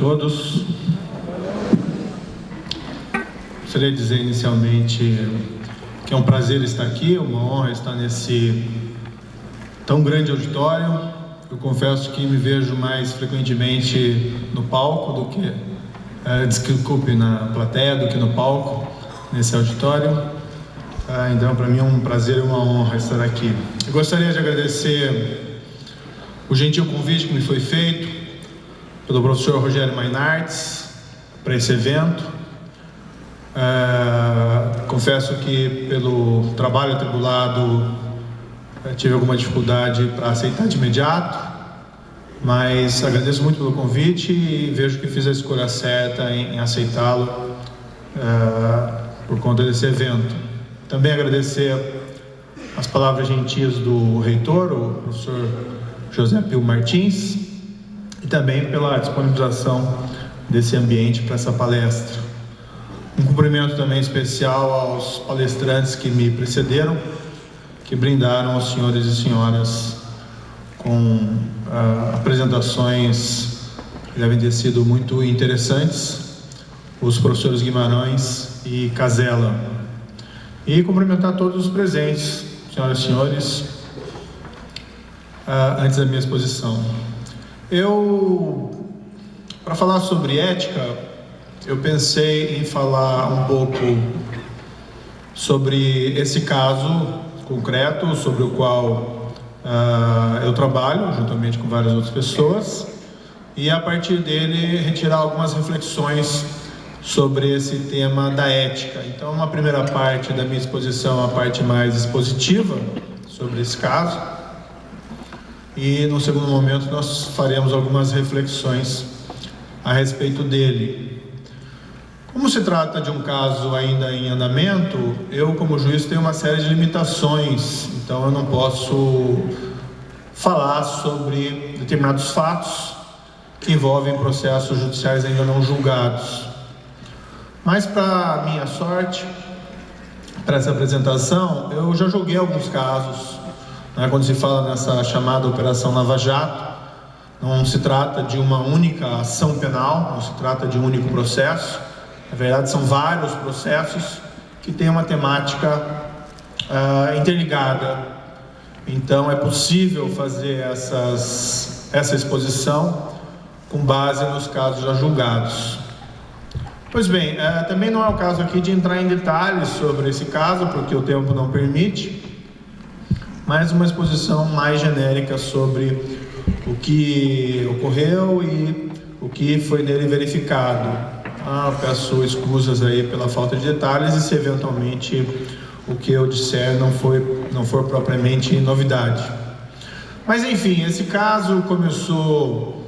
todos. Gostaria de dizer inicialmente que é um prazer estar aqui, uma honra estar nesse tão grande auditório. Eu confesso que me vejo mais frequentemente no palco do que, desculpe, na plateia do que no palco, nesse auditório. Então, para mim é um prazer e uma honra estar aqui. Eu gostaria de agradecer o gentil convite que me foi feito pelo professor Rogério Mainartes para esse evento. Confesso que pelo trabalho atribulado tive alguma dificuldade para aceitar de imediato, mas agradeço muito pelo convite e vejo que fiz a escolha certa em aceitá-lo por conta desse evento. Também agradecer as palavras gentis do reitor, o professor José Pio Martins, e também pela disponibilização desse ambiente para essa palestra. Um cumprimento também especial aos palestrantes que me precederam, que brindaram aos senhores e senhoras com apresentações que devem ter sido muito interessantes, os professores Guimarães e Casella. E cumprimentar todos os presentes, senhoras e senhores, antes da minha exposição. Para falar sobre ética, eu pensei em falar um pouco sobre esse caso concreto, sobre o qual eu trabalho, juntamente com várias outras pessoas, e a partir dele retirar algumas reflexões sobre esse tema da ética. Então, uma primeira parte da minha exposição, a parte mais expositiva sobre esse caso, e no segundo momento nós faremos algumas reflexões a respeito dele. Como se trata de um caso ainda em andamento, eu como juiz tenho uma série de limitações, então eu não posso falar sobre determinados fatos que envolvem processos judiciais ainda não julgados. Mas, para minha sorte, para essa apresentação, eu já julguei alguns casos, né, quando se fala nessa chamada Operação Lava Jato. Não se trata de uma única ação penal, não se trata de um único processo. Na verdade, são vários processos que têm uma temática interligada. Então, é possível fazer essa exposição com base nos casos já julgados. Pois bem, também não é o caso aqui de entrar em detalhes sobre esse caso, porque o tempo não permite, mas uma exposição mais genérica sobre o que ocorreu e o que foi nele verificado. Peço escusas aí pela falta de detalhes e se eventualmente o que eu disser não for propriamente novidade. Mas enfim, esse caso começou,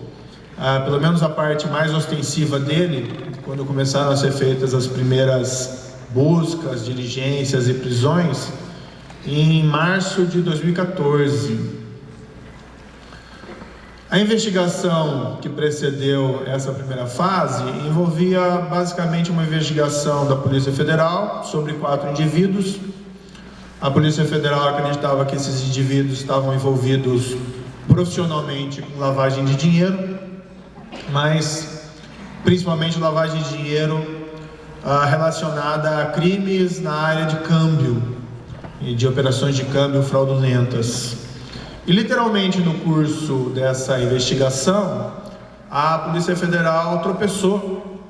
pelo menos a parte mais ostensiva dele, quando começaram a ser feitas as primeiras buscas, diligências e prisões, em março de 2014. A investigação que precedeu essa primeira fase envolvia basicamente uma investigação da Polícia Federal sobre 4 indivíduos. A Polícia Federal acreditava que esses indivíduos estavam envolvidos profissionalmente com lavagem de dinheiro, mas principalmente lavagem de dinheiro relacionada a crimes na área de câmbio e de operações de câmbio fraudulentas. E literalmente no curso dessa investigação, a Polícia Federal tropeçou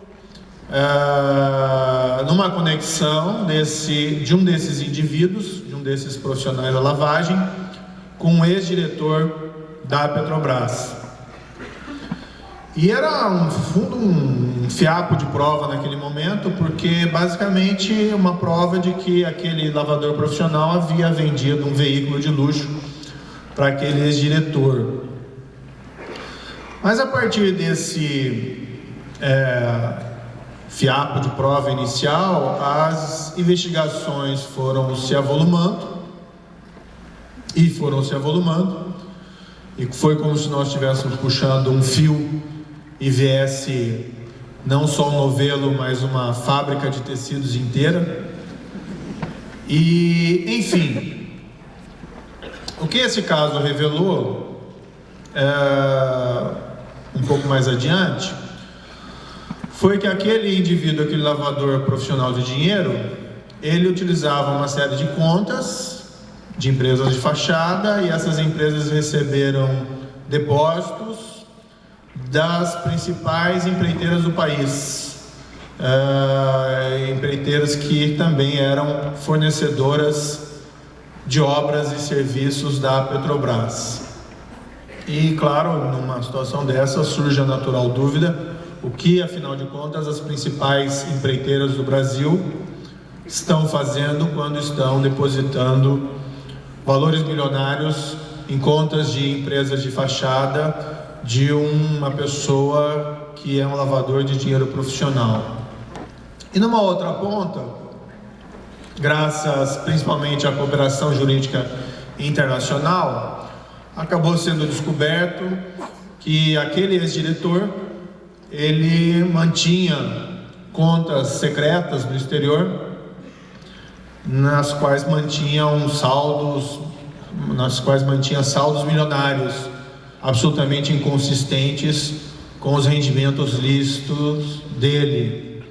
numa conexão de um desses indivíduos, de um desses profissionais da lavagem, com um ex-diretor da Petrobras. E era um fiapo de prova naquele momento, porque basicamente uma prova de que aquele lavador profissional havia vendido um veículo de luxo para aquele ex-diretor. Mas a partir desse fiapo de prova inicial, as investigações foram se avolumando, e foi como se nós estivéssemos puxando um fio e viesse não só um novelo, mas uma fábrica de tecidos inteira. E, enfim, o que esse caso revelou, um pouco mais adiante, foi que aquele indivíduo, aquele lavador profissional de dinheiro, ele utilizava uma série de contas de empresas de fachada, e essas empresas receberam depósitos das principais empreiteiras do país, empreiteiras que também eram fornecedoras de obras e serviços da Petrobras. E claro, numa situação dessa surge a natural dúvida: o que, afinal de contas, as principais empreiteiras do Brasil estão fazendo quando estão depositando valores milionários em contas de empresas de fachada de uma pessoa que é um lavador de dinheiro profissional? E numa outra ponta, graças principalmente à cooperação jurídica internacional, acabou sendo descoberto que aquele ex-diretor, ele mantinha contas secretas no exterior, nas quais mantinha saldos milionários absolutamente inconsistentes com os rendimentos lícitos dele.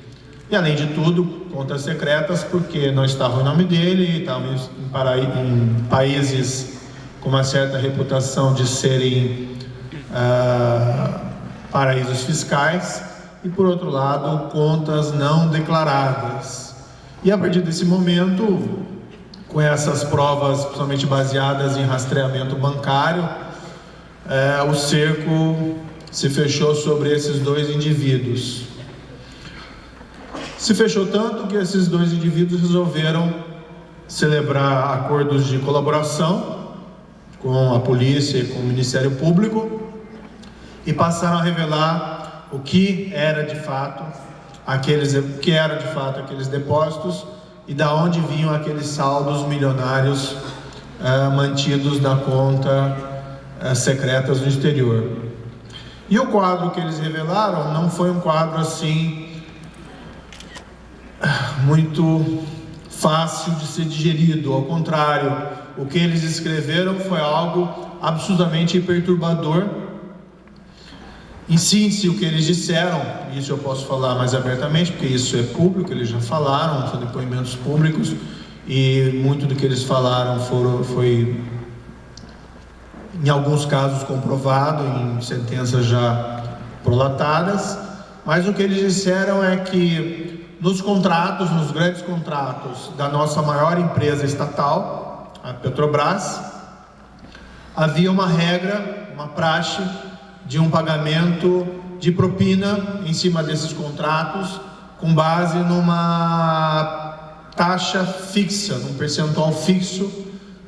E além de tudo, contas secretas porque não estavam em nome dele, estavam em países com uma certa reputação de serem paraísos fiscais, e por outro lado, contas não declaradas. E a partir desse momento, com essas provas principalmente baseadas em rastreamento bancário, o cerco se fechou sobre esses dois indivíduos. Se fechou tanto que esses dois indivíduos resolveram celebrar acordos de colaboração com a polícia e com o Ministério Público e passaram a revelar o que era de fato aqueles depósitos e da onde vinham aqueles saldos milionários mantidos na conta secretas no exterior. E o quadro que eles revelaram não foi um quadro assim muito fácil de ser digerido. Ao contrário, o que eles escreveram foi algo absolutamente perturbador. Em síntese, o que eles disseram, isso eu posso falar mais abertamente, porque isso é público, eles já falaram, são depoimentos públicos, e muito do que eles falaram foi em alguns casos comprovado, em sentenças já prolatadas. Mas o que eles disseram é que nos grandes contratos da nossa maior empresa estatal, a Petrobras, havia uma regra, uma praxe de um pagamento de propina em cima desses contratos, com base numa taxa fixa, num percentual fixo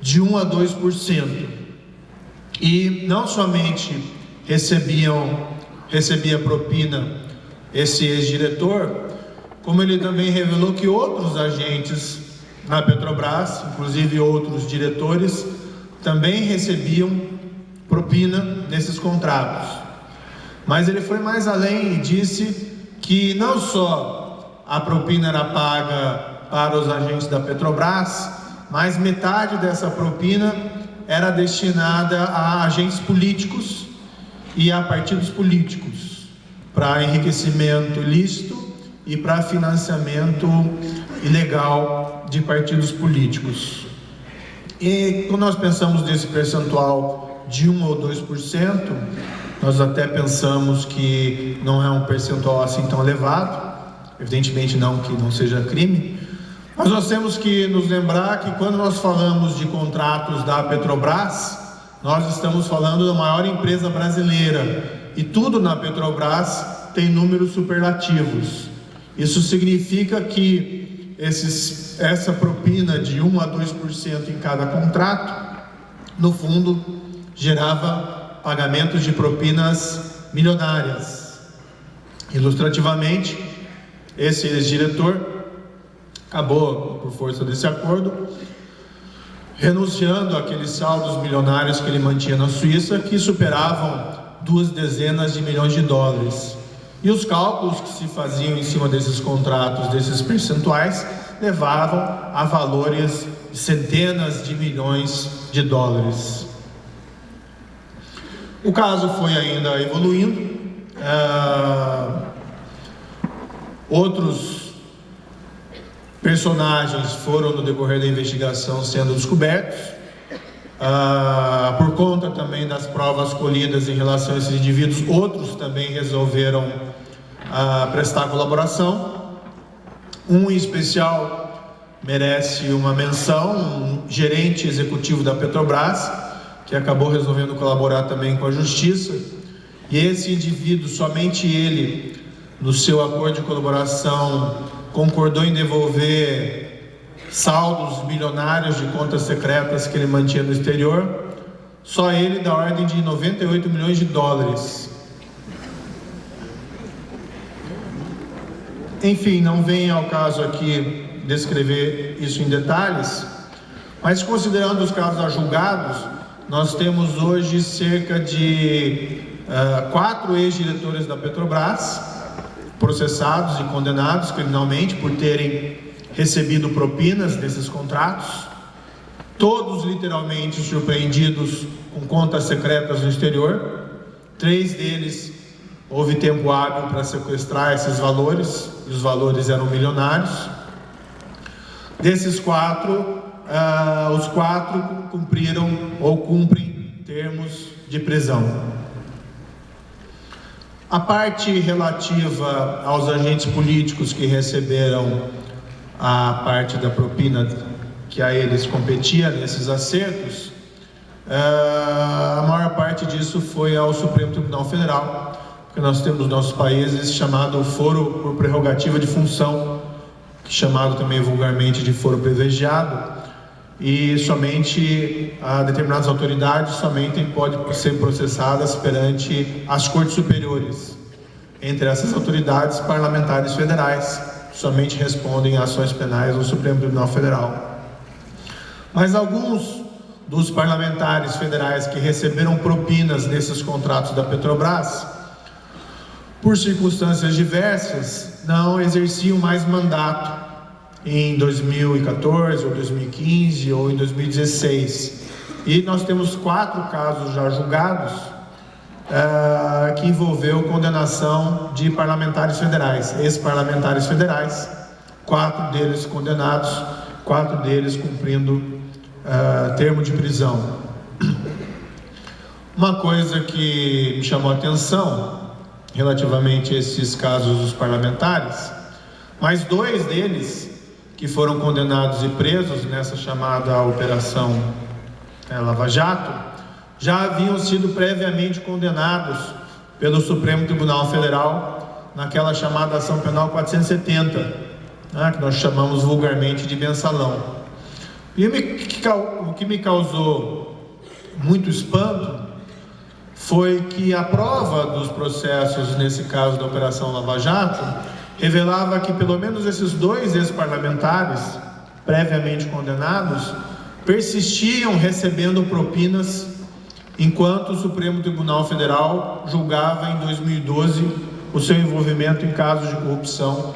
de 1 a 2%. E não somente recebia propina esse ex-diretor, como ele também revelou que outros agentes na Petrobras, inclusive outros diretores, também recebiam propina nesses contratos. Mas ele foi mais além e disse que não só a propina era paga para os agentes da Petrobras, mas metade dessa propina era destinada a agentes políticos e a partidos políticos, para enriquecimento ilícito e para financiamento ilegal de partidos políticos. E quando nós pensamos nesse percentual de 1 ou 2%, nós até pensamos que não é um percentual assim tão elevado, evidentemente não que não seja crime, mas nós temos que nos lembrar que quando nós falamos de contratos da Petrobras, nós estamos falando da maior empresa brasileira, e tudo na Petrobras tem números superlativos. Isso significa que essa propina de 1 a 2% em cada contrato, no fundo, gerava pagamentos de propinas milionárias. Ilustrativamente, esse ex-diretor acabou, por força desse acordo, renunciando àqueles saldos milionários que ele mantinha na Suíça, que superavam 2 dezenas de milhões de dólares. E os cálculos que se faziam em cima desses contratos, desses percentuais, levavam a valores de centenas de milhões de dólares. O caso foi ainda evoluindo. Outros personagens foram, no decorrer da investigação, sendo descobertos, por conta também das provas colhidas em relação a esses indivíduos. Outros também resolveram prestar colaboração. Um em especial merece uma menção, um gerente executivo da Petrobras, que acabou resolvendo colaborar também com a Justiça. E esse indivíduo, somente ele, no seu acordo de colaboração, concordou em devolver saldos milionários de contas secretas que ele mantinha no exterior. Só ele, da ordem de 98 milhões de dólares. Enfim, não vem ao caso aqui descrever isso em detalhes, mas considerando os casos a julgados, nós temos hoje cerca de 4 ex-diretores da Petrobras processados e condenados criminalmente por terem recebido propinas desses contratos, todos literalmente surpreendidos com contas secretas no exterior. 3 deles houve tempo hábil para sequestrar esses valores, e os valores eram milionários. Desses 4, os 4 cumpriram ou cumprem termos de prisão. A parte relativa aos agentes políticos que receberam a parte da propina que a eles competia nesses acertos, a maior parte disso foi ao Supremo Tribunal Federal, porque nós temos no nosso país esse chamado foro por prerrogativa de função, chamado também vulgarmente de foro privilegiado, e somente determinadas autoridades somente podem ser processadas perante as cortes superiores. Entre essas autoridades, parlamentares federais somente respondem a ações penais no Supremo Tribunal Federal. Mas alguns dos parlamentares federais que receberam propinas nesses contratos da Petrobras, por circunstâncias diversas, não exerciam mais mandato em 2014, ou 2015, ou em 2016. E nós temos 4 casos já julgados, que envolveu condenação de parlamentares federais, ex-parlamentares federais, 4 deles condenados, 4 deles cumprindo termo de prisão. Uma coisa que me chamou a atenção relativamente a esses casos dos parlamentares, mas 2 deles que foram condenados e presos nessa chamada Operação Lava Jato, já haviam sido previamente condenados pelo Supremo Tribunal Federal naquela chamada Ação Penal 470, que nós chamamos vulgarmente de mensalão. E o que me causou muito espanto foi que a prova dos processos, nesse caso da Operação Lava Jato, revelava que pelo menos esses 2 ex-parlamentares previamente condenados persistiam recebendo propinas enquanto o Supremo Tribunal Federal julgava em 2012 o seu envolvimento em casos de corrupção,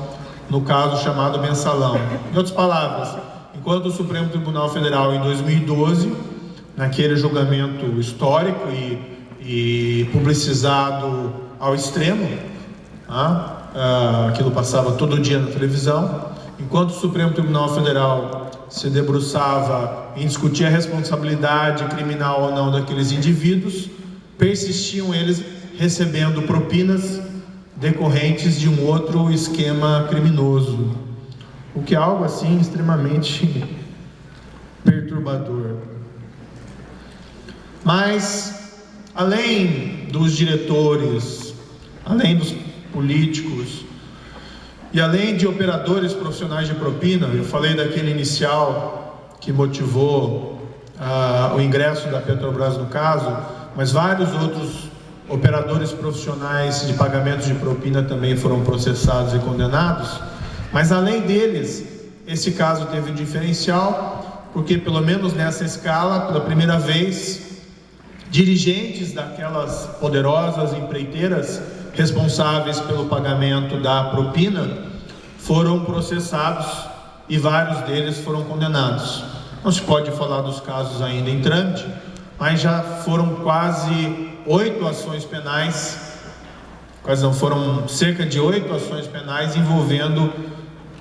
no caso chamado mensalão. Em outras palavras, enquanto o Supremo Tribunal Federal em 2012, naquele julgamento histórico e publicizado ao extremo, aquilo passava todo dia na televisão, enquanto o Supremo Tribunal Federal se debruçava em discutir a responsabilidade criminal ou não daqueles indivíduos, persistiam eles recebendo propinas decorrentes de um outro esquema criminoso, o que é algo assim extremamente perturbador. Mas, além dos diretores, além dos políticos e além de operadores profissionais de propina, eu falei daquele inicial que motivou o ingresso da Petrobras no caso, mas vários outros operadores profissionais de pagamentos de propina também foram processados e condenados. Mas além deles, esse caso teve um diferencial, porque pelo menos nessa escala, pela primeira vez, dirigentes daquelas poderosas empreiteiras responsáveis pelo pagamento da propina foram processados e vários deles foram condenados. Não se pode falar dos casos ainda em trâmite, mas já foram quase 8 ações penais quais não, foram cerca de 8 ações penais envolvendo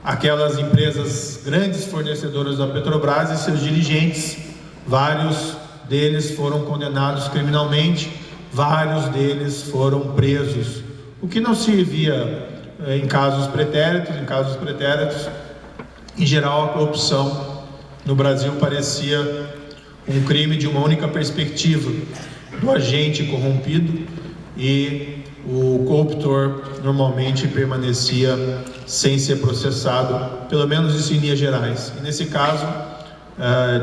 aquelas empresas grandes fornecedoras da Petrobras e seus dirigentes. Vários deles foram condenados criminalmente, vários deles foram presos, o que não se via em casos pretéritos. Em casos pretéritos, em geral, a corrupção no Brasil parecia um crime de uma única perspectiva, do agente corrompido, e o corruptor normalmente permanecia sem ser processado, pelo menos isso em linhas gerais. E nesse caso,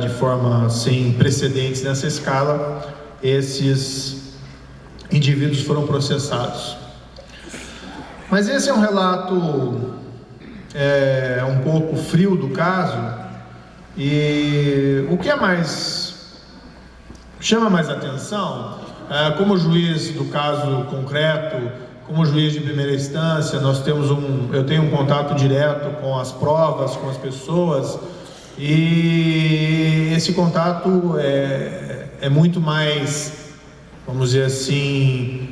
de forma sem precedentes nessa escala, esses indivíduos foram processados. Mas esse é um relato um pouco frio do caso, e o que chama mais atenção, como juiz do caso concreto, como juiz de primeira instância, eu tenho um contato direto com as provas, com as pessoas, e esse contato é muito mais, vamos dizer assim,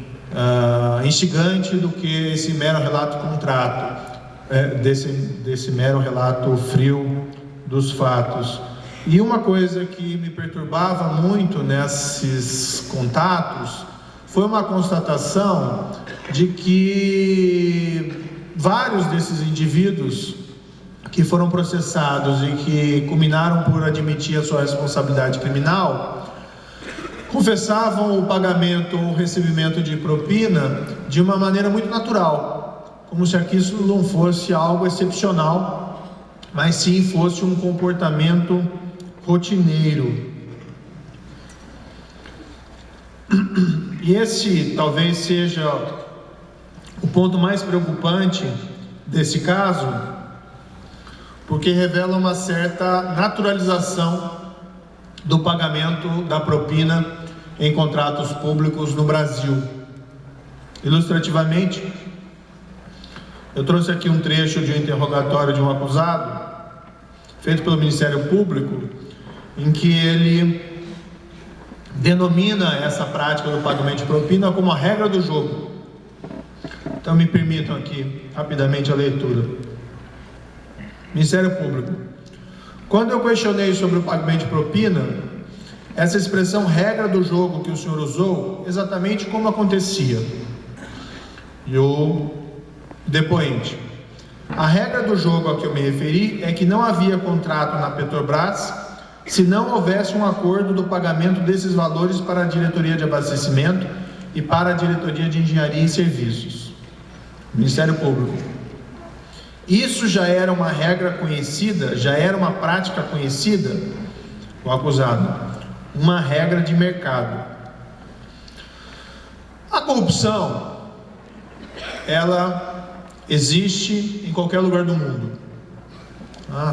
instigante do que esse mero relato desse mero relato frio dos fatos. E uma coisa que me perturbava muito nesses contatos foi uma constatação de que vários desses indivíduos que foram processados e que culminaram por admitir a sua responsabilidade criminal confessavam o pagamento ou o recebimento de propina de uma maneira muito natural, como se aquilo não fosse algo excepcional, mas sim fosse um comportamento rotineiro. E esse talvez seja o ponto mais preocupante desse caso, porque revela uma certa naturalização do pagamento da propina em contratos públicos no Brasil. Ilustrativamente, eu trouxe aqui um trecho de um interrogatório de um acusado, feito pelo Ministério Público, em que ele denomina essa prática do pagamento de propina como a regra do jogo. Então me permitam aqui rapidamente a leitura. Ministério Público: quando eu questionei sobre o pagamento de propina, essa expressão regra do jogo que o senhor usou, exatamente como acontecia? E o depoente: a regra do jogo a que eu me referi é que não havia contrato na Petrobras se não houvesse um acordo do pagamento desses valores para a diretoria de abastecimento e para a diretoria de engenharia e serviços. Ministério Público: isso já era uma regra conhecida, já era uma prática conhecida? O acusado: uma regra de mercado. A corrupção, ela existe em qualquer lugar do mundo,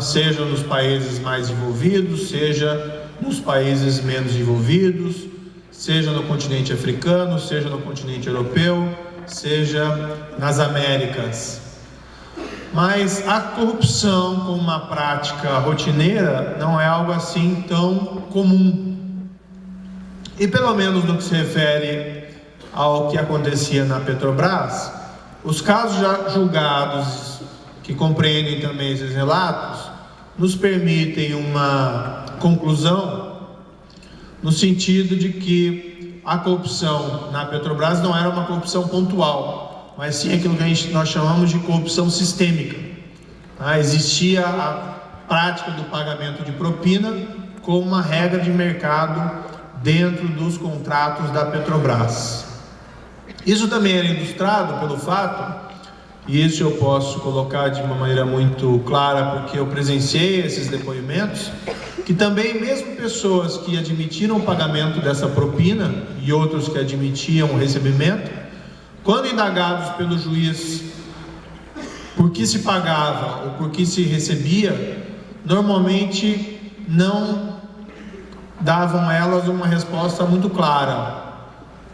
seja nos países mais desenvolvidos, seja nos países menos desenvolvidos, seja no continente africano, seja no continente europeu, seja nas Américas. Mas a corrupção como uma prática rotineira não é algo assim tão comum. E pelo menos no que se refere ao que acontecia na Petrobras, os casos já julgados, que compreendem também esses relatos, nos permitem uma conclusão no sentido de que a corrupção na Petrobras não era uma corrupção pontual, mas sim aquilo que nós chamamos de corrupção sistêmica. Existia a prática do pagamento de propina como uma regra de mercado dentro dos contratos da Petrobras. Isso também era ilustrado pelo fato, e isso eu posso colocar de uma maneira muito clara, porque eu presenciei esses depoimentos, que também mesmo pessoas que admitiram o pagamento dessa propina e outros que admitiam o recebimento, quando indagados pelo juiz por que se pagava ou por que se recebia, normalmente não davam elas uma resposta muito clara.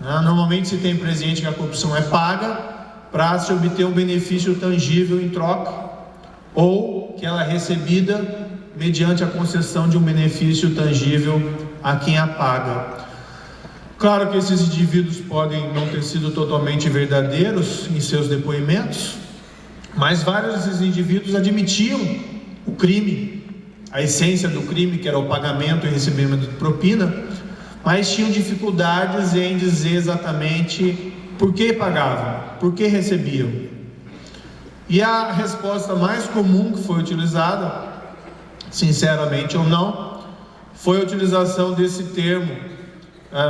Normalmente se tem presente que a corrupção é paga para se obter um benefício tangível em troca, ou que ela é recebida mediante a concessão de um benefício tangível a quem a paga. Claro que esses indivíduos podem não ter sido totalmente verdadeiros em seus depoimentos, mas vários desses indivíduos admitiam o crime, a essência do crime, que era o pagamento e recebimento de propina, mas tinham dificuldades em dizer exatamente por que pagavam, por que recebiam. E a resposta mais comum que foi utilizada, sinceramente ou não, foi a utilização desse termo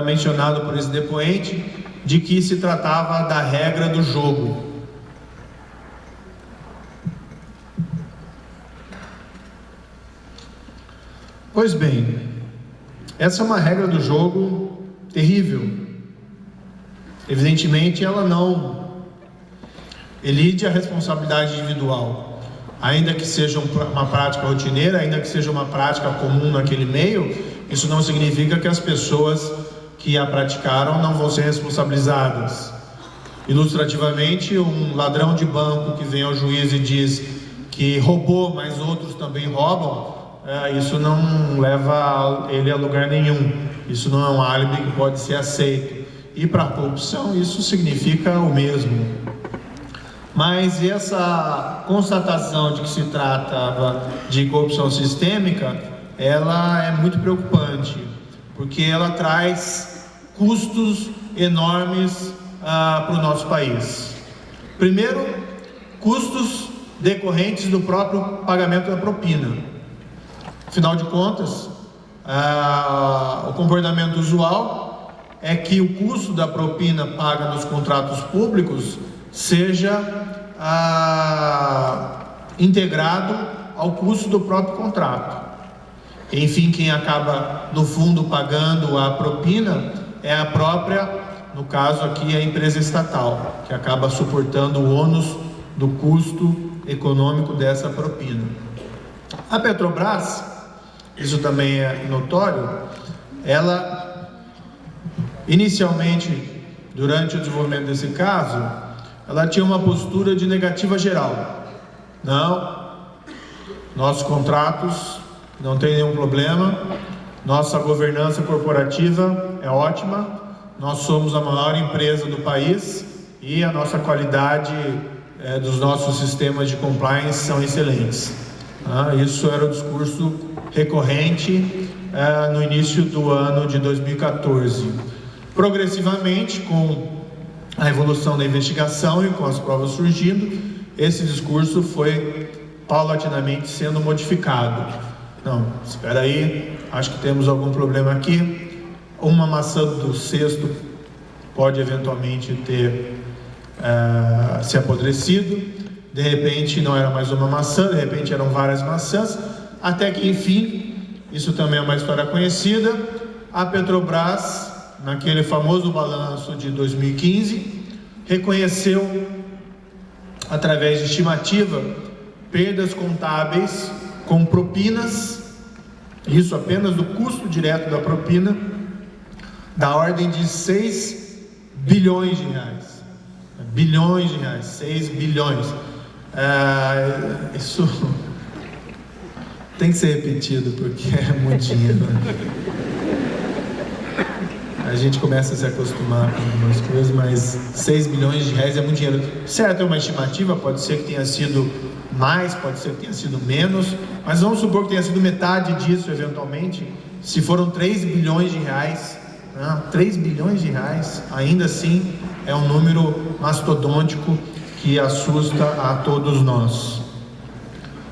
mencionado por esse depoente, de que se tratava da regra do jogo. Pois bem, essa é uma regra do jogo terrível. Evidentemente, ela não elide a responsabilidade individual, ainda que seja uma prática rotineira, ainda que seja uma prática comum naquele meio. Isso não significa que as pessoas que a praticaram não vão ser responsabilizadas. Ilustrativamente, um ladrão de banco que vem ao juiz e diz que roubou, mas outros também roubam, isso não leva ele a lugar nenhum. Isso não é um álibi que pode ser aceito. E para a corrupção isso significa o mesmo. Mas essa constatação de que se tratava de corrupção sistêmica, ela é muito preocupante, porque ela traz custos enormes para o nosso país. Primeiro, custos decorrentes do próprio pagamento da propina. Afinal de contas, o comportamento usual é que o custo da propina paga nos contratos públicos seja integrado ao custo do próprio contrato. Enfim, quem acaba no fundo pagando a propina é a própria, no caso aqui, a empresa estatal, que acaba suportando o ônus do custo econômico dessa propina. A Petrobras, isso também é notório, ela inicialmente, durante o desenvolvimento desse caso, ela tinha uma postura de negativa geral. Não, nossos contratos não tem nenhum problema, nossa governança corporativa é ótima, nós somos a maior empresa do país e a nossa qualidade dos nossos sistemas de compliance são excelentes. Isso era o discurso recorrente no início do ano de 2014. Progressivamente, com a evolução da investigação e com as provas surgindo, esse discurso foi paulatinamente sendo modificado. Não, espera aí, acho que temos algum problema aqui. Uma maçã do cesto pode eventualmente ter se apodrecido. De repente não era mais uma maçã, de repente eram várias maçãs, até que enfim, isso também é uma história conhecida, a Petrobras, naquele famoso balanço de 2015, reconheceu, através de estimativa, perdas contábeis com propinas, isso apenas do custo direto da propina, da ordem de 6 bilhões de reais. Bilhões de reais, 6 bilhões. Isso tem que ser repetido, porque é muito dinheiro, né? A gente começa a se acostumar com algumas coisas, mas 6 bilhões de reais é muito dinheiro. Certo, é uma estimativa, pode ser que tenha sido mais, pode ser que tenha sido menos, mas vamos supor que tenha sido metade disso eventualmente. Se foram 3 bilhões de reais, 3 bilhões de reais, ainda assim é um número mastodôntico que assusta a todos nós.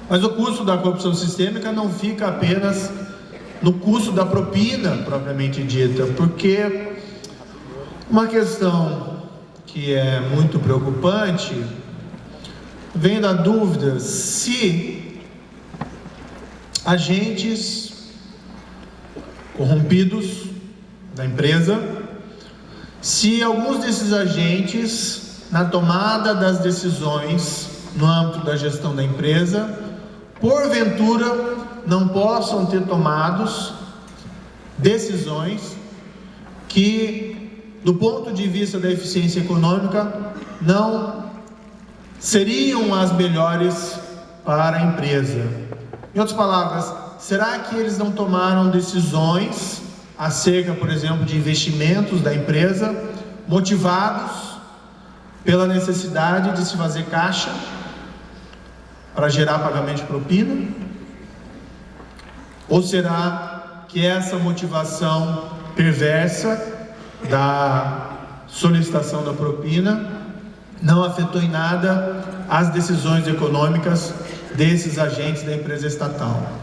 Mas o custo da corrupção sistêmica não fica apenas no custo da propina propriamente dita, porque uma questão que é muito preocupante vem da dúvida se agentes corrompidos da empresa, se alguns desses agentes, na tomada das decisões no âmbito da gestão da empresa, porventura não possam ter tomados decisões que, do ponto de vista da eficiência econômica, não seriam as melhores para a empresa. Em outras palavras, será que eles não tomaram decisões acerca, por exemplo, de investimentos da empresa motivados pela necessidade de se fazer caixa para gerar pagamento de propina? Ou será que essa motivação perversa da solicitação da propina não afetou em nada as decisões econômicas desses agentes da empresa estatal?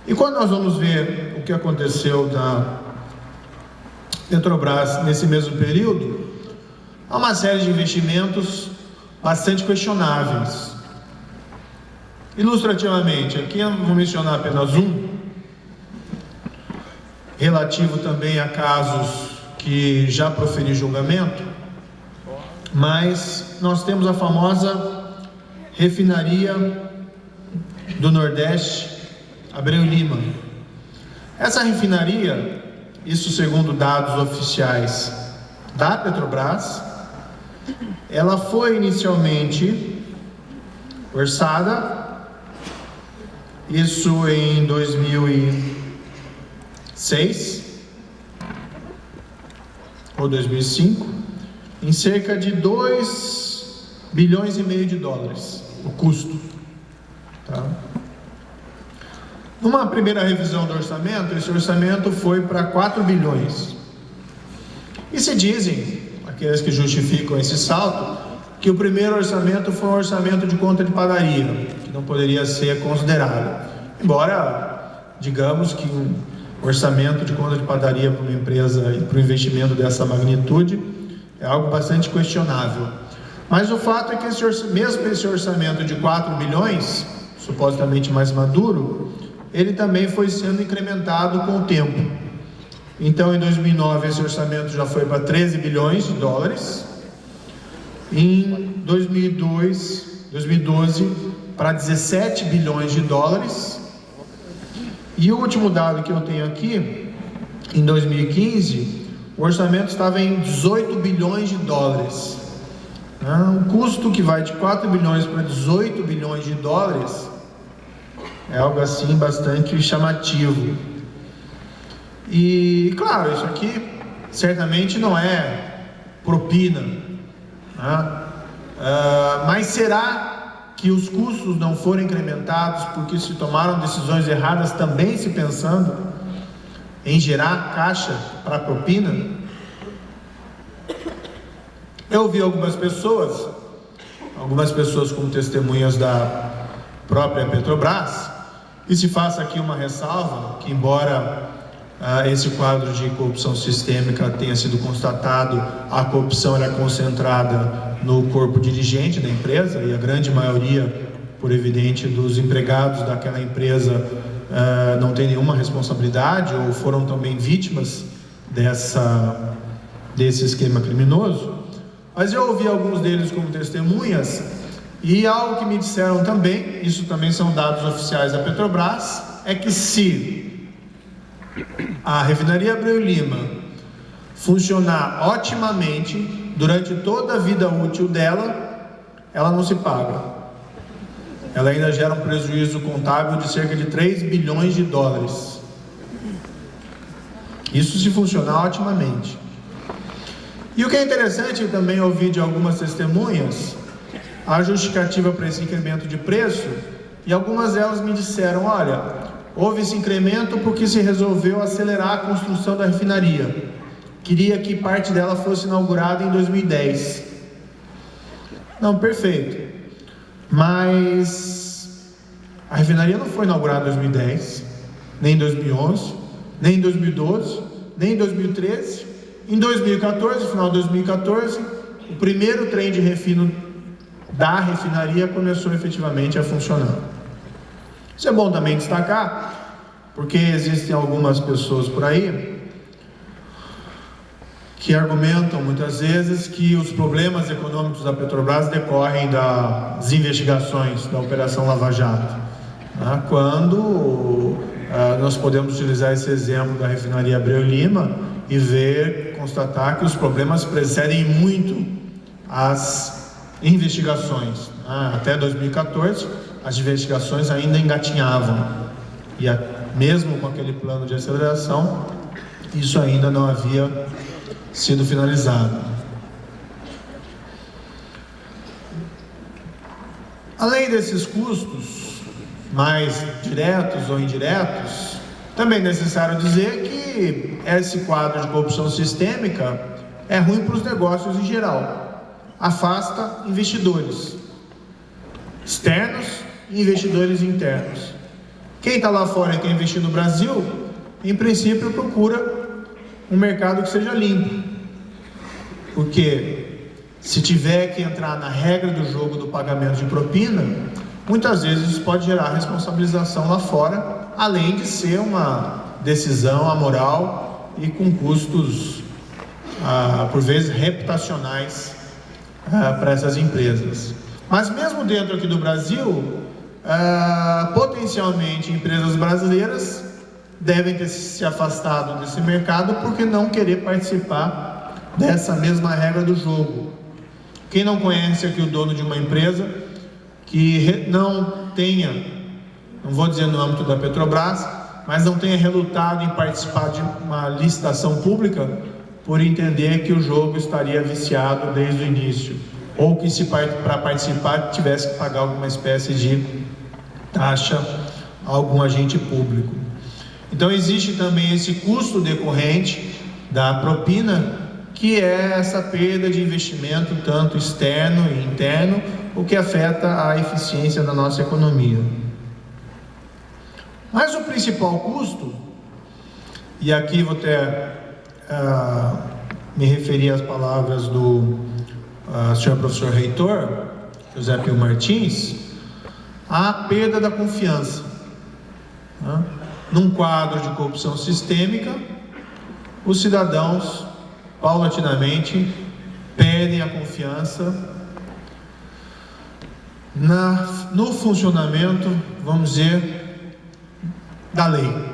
E quando nós vamos ver o que aconteceu da Petrobras nesse mesmo período, há uma série de investimentos bastante questionáveis. Ilustrativamente, aqui eu vou mencionar apenas um, relativo também a casos que já proferi julgamento, mas nós temos a famosa refinaria do Nordeste, Abreu e Lima. Essa refinaria, isso segundo dados oficiais da Petrobras, ela foi inicialmente orçada, isso em 2006 ou 2005, em cerca de 2 bilhões e meio de dólares, o custo, tá? Numa primeira revisão do orçamento, esse orçamento foi para 4 bilhões. E se dizem, aqueles que justificam esse salto, que o primeiro orçamento foi um orçamento de conta de padaria, que não poderia ser considerado. Embora, digamos que um orçamento de conta de padaria para uma empresa e para um investimento dessa magnitude é algo bastante questionável. Mas o fato é que mesmo esse orçamento de 4 bilhões, supostamente mais maduro, ele também foi sendo incrementado com o tempo. Então, em 2009, esse orçamento já foi para 13 bilhões de dólares. Em 2012, para 17 bilhões de dólares. E o último dado que eu tenho aqui, em 2015, o orçamento estava em 18 bilhões de dólares. Um custo que vai de 4 bilhões para 18 bilhões de dólares é algo assim bastante chamativo. E claro, isso aqui certamente não é propina, né? Mas será que os custos não foram incrementados porque se tomaram decisões erradas, também se pensando em gerar caixa para propina? Eu ouvi algumas pessoas como testemunhas da própria Petrobras, e se faça aqui uma ressalva, que embora esse quadro de corrupção sistêmica tenha sido constatado, a corrupção era concentrada no corpo dirigente da empresa, e a grande maioria, por evidente, dos empregados daquela empresa não tem nenhuma responsabilidade ou foram também vítimas desse esquema criminoso. Mas eu ouvi alguns deles como testemunhas, e algo que me disseram também, isso também são dados oficiais da Petrobras, é que se a refinaria Abreu e Lima funcionar otimamente durante toda a vida útil dela, ela não se paga. Ela ainda gera um prejuízo contábil de cerca de 3 bilhões de dólares. Isso se funcionar otimamente. E o que é interessante, eu também ouvi de algumas testemunhas a justificativa para esse incremento de preço, e algumas delas me disseram: olha, houve esse incremento porque se resolveu acelerar a construção da refinaria. Queria que parte dela fosse inaugurada em 2010. Não, perfeito. Mas a refinaria não foi inaugurada em 2010, nem em 2011, nem em 2012, nem em 2013. Em 2014, final de 2014, o primeiro trem de refino da refinaria começou efetivamente a funcionar. Isso é bom também destacar, porque existem algumas pessoas por aí que argumentam muitas vezes que os problemas econômicos da Petrobras decorrem das investigações da Operação Lava Jato, né? Quando nós podemos utilizar esse exemplo da refinaria Abreu e Lima e constatar que os problemas precedem muito as investigações. Até 2014, as investigações ainda engatinhavam, e mesmo com aquele plano de aceleração, isso ainda não havia sido finalizado. Além desses custos, mais diretos ou indiretos, também é necessário dizer que esse quadro de corrupção sistêmica é ruim para os negócios em geral, afasta investidores externos e investidores internos. Quem está lá fora e quer investir no Brasil, em princípio procura um mercado que seja limpo, porque se tiver que entrar na regra do jogo do pagamento de propina, muitas vezes isso pode gerar responsabilização lá fora, além de ser uma decisão amoral e com custos, por vezes, reputacionais para essas empresas. Mas mesmo dentro aqui do Brasil, potencialmente empresas brasileiras devem ter se afastado desse mercado porque não querer participar dessa mesma regra do jogo. Quem não conhece aqui o dono de uma empresa que não tenha, não vou dizer no âmbito da Petrobras, mas não tenha relutado em participar de uma licitação pública por entender que o jogo estaria viciado desde o início, ou que se para participar tivesse que pagar alguma espécie de taxa a algum agente público. Então existe também esse custo decorrente da propina, que é essa perda de investimento tanto externo e interno, o que afeta a eficiência da nossa economia. Mas o principal custo, e aqui vou até me referir às palavras do senhor professor reitor, José Pio Martins, a perda da confiança. Num quadro de corrupção sistêmica, os cidadãos paulatinamente perdem a confiança no funcionamento, vamos dizer, da lei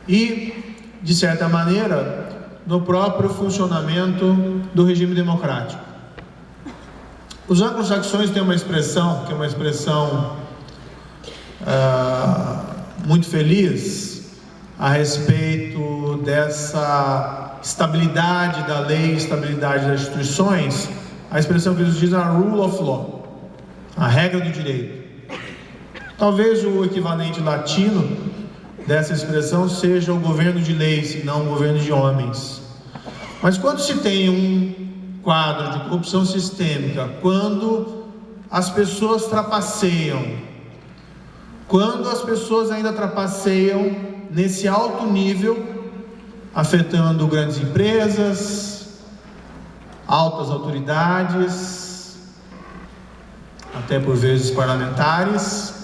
e, de certa maneira, no próprio funcionamento do regime democrático. Os anglo-saxões têm uma expressão que é uma expressão muito feliz a respeito dessa estabilidade da lei, estabilidade das instituições. A expressão que eles dizem é a rule of law, a regra do direito. Talvez o equivalente latino dessa expressão seja o governo de leis e não o governo de homens. Mas quando se tem um quadro de corrupção sistêmica, quando as pessoas trapaceiam, quando as pessoas ainda trapaceiam nesse alto nível, afetando grandes empresas, altas autoridades, até por vezes parlamentares,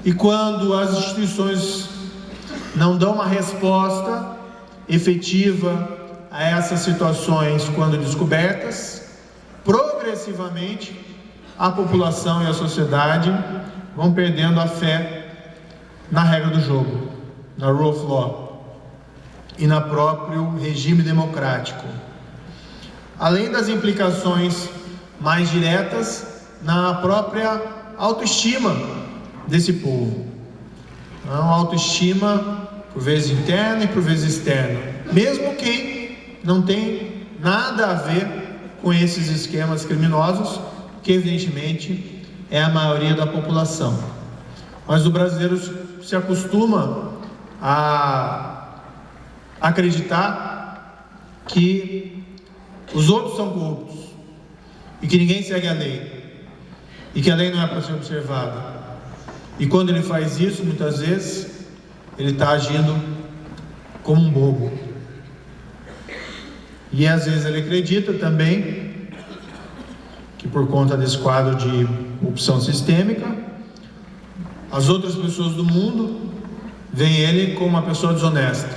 e quando as instituições não dão uma resposta efetiva a essas situações quando descobertas, progressivamente a população e a sociedade vão perdendo a fé na regra do jogo, na rule of law e no próprio regime democrático, além das implicações mais diretas na própria autoestima desse povo. Uma autoestima por vezes interna e por vezes externa, mesmo quem não tem nada a ver com esses esquemas criminosos, que evidentemente é a maioria da população. Mas o brasileiro se acostuma a acreditar que os outros são corruptos e que ninguém segue a lei e que a lei não é para ser observada. E quando ele faz isso, muitas vezes ele está agindo como um bobo. E às vezes ele acredita também que, por conta desse quadro de corrupção sistêmica, as outras pessoas do mundo veem ele como uma pessoa desonesta,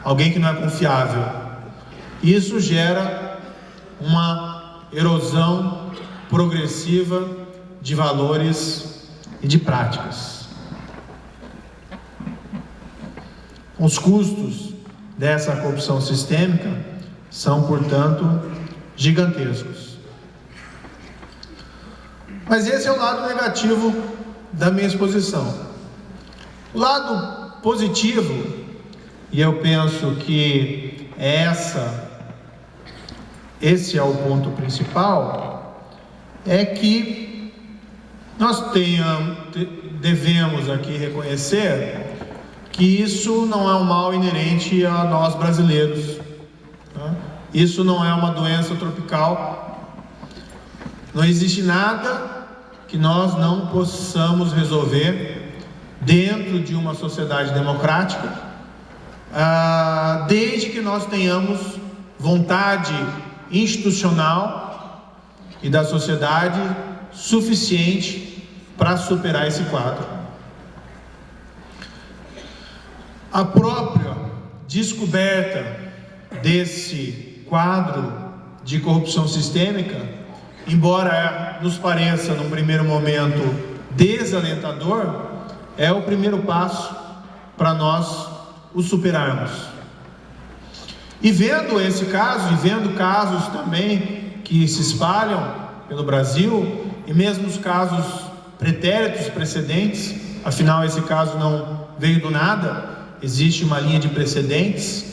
alguém que não é confiável. Isso gera uma erosão progressiva de valores e de práticas. Os custos dessa corrupção sistêmica são, portanto, gigantescos. Mas esse é o lado negativo da minha exposição. O lado positivo e eu penso que esse é o ponto principal, é que nós devemos aqui reconhecer que isso não é um mal inerente a nós brasileiros, tá? Isso não é uma doença tropical. Não existe nada que nós não possamos resolver dentro de uma sociedade democrática, desde que nós tenhamos vontade institucional e da sociedade suficiente para superar esse quadro. A própria descoberta desse quadro de corrupção sistêmica, embora nos pareça num primeiro momento desalentador, é o primeiro passo para nós o superarmos. E vendo esse caso, e vendo casos também que se espalham pelo Brasil, e mesmo os casos pretéritos precedentes, afinal esse caso não veio do nada, existe uma linha de precedentes,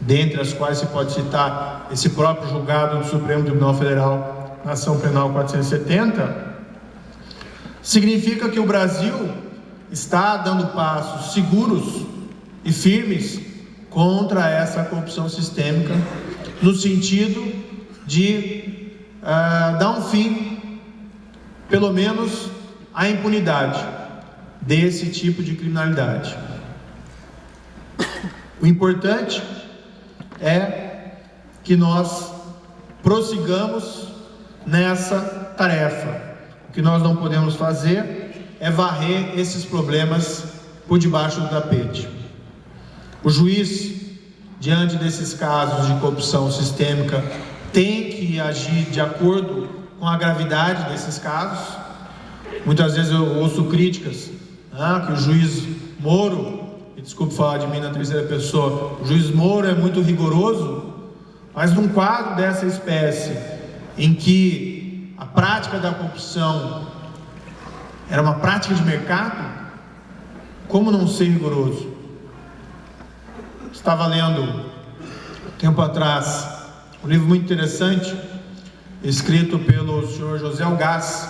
dentre as quais se pode citar esse próprio julgado do Supremo Tribunal Federal na Ação Penal 470, significa que o Brasil está dando passos seguros e firmes contra essa corrupção sistêmica, no sentido de dar um fim, pelo menos, à impunidade desse tipo de criminalidade. O importante é que nós prossigamos nessa tarefa. O que nós não podemos fazer é varrer esses problemas por debaixo do tapete. O juiz, diante desses casos de corrupção sistêmica, tem que agir de acordo com a gravidade desses casos. Muitas vezes eu ouço críticas, que o juiz Moro, e desculpe falar de mim na terceira pessoa, o juiz Moro é muito rigoroso, mas num quadro dessa espécie, em que a prática da corrupção era uma prática de mercado, como não ser rigoroso? Estava lendo, tempo atrás, um livro muito interessante, escrito pelo senhor José Algás.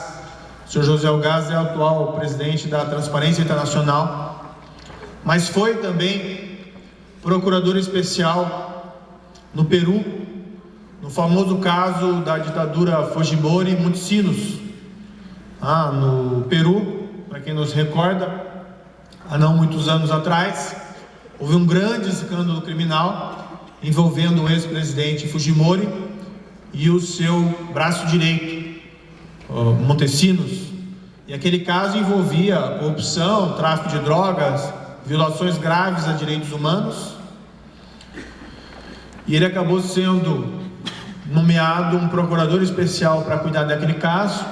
O senhor José Algás é o atual presidente da Transparência Internacional, mas foi também procurador especial no Peru, no famoso caso da ditadura Fujimori e Montesinos, no Peru. Para quem nos recorda, há não muitos anos atrás, houve um grande escândalo criminal envolvendo o ex-presidente Fujimori e o seu braço direito, Montesinos. E aquele caso envolvia corrupção, tráfico de drogas, violações graves a direitos humanos. E ele acabou sendo nomeado um procurador especial para cuidar daquele caso.